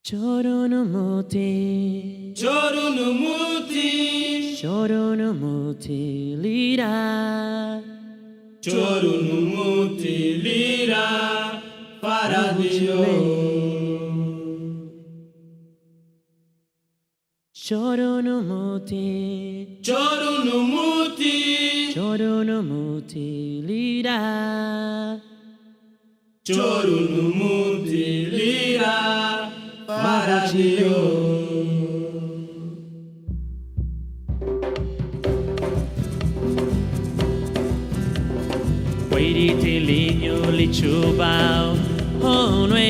Choronumuti, Choronumuti, Choronumuti, lira, Choronumuti, lira, Faradio. Choronumuti, Choronumuti, Choronumuti, lira, Choronumuti, lira, Faradio. Wairi te linho li chubao honwe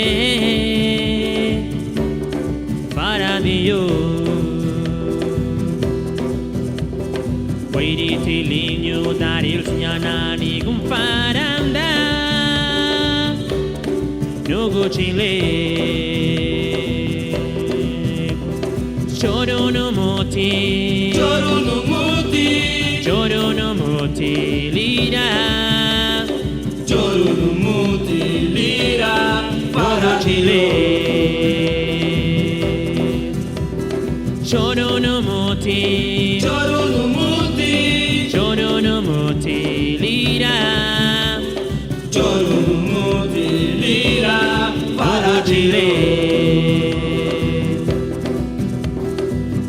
Faradio. Wairi te linho daril sianani gumparanda Nogo chile Choronumuti, Choronumuti, Choronumuti, lira, Choronumuti, lira, Faradio. Faradio. Choronumuti, Choronumuti, Choronumuti, lira, Choronumuti, lira, Faradio.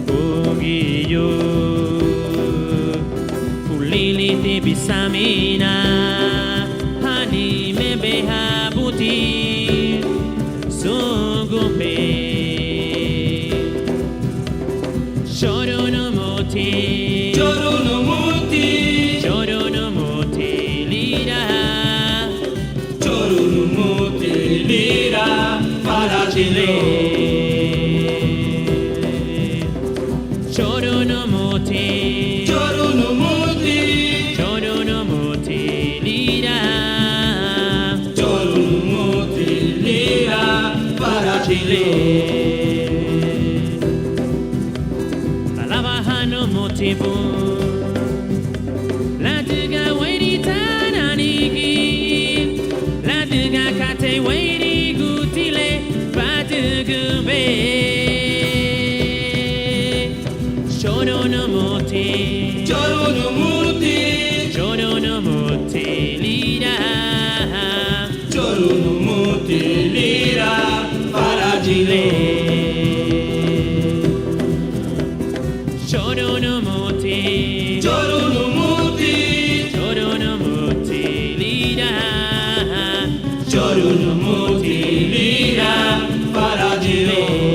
Ogiyo, ulili te bisamina, hani me behabuti, sugumbe. Choronumuti, Choronumuti, Choronumuti, lira, Choronumuti, lira, Faradio. Choronumuti, Choronumuti, Choronumuti, lira, Choronumuti, lira, Faradio. Alavahano motibu, la diga wairi tananigi, la diga kate wairi gutile, patugube. Choronumuti, Choronumuti, Choronumuti, lira, Choronumuti, lira, Faradio. Choronumuti, Choronumuti, Choronumuti, lira, Choronumuti, lira, Faradio.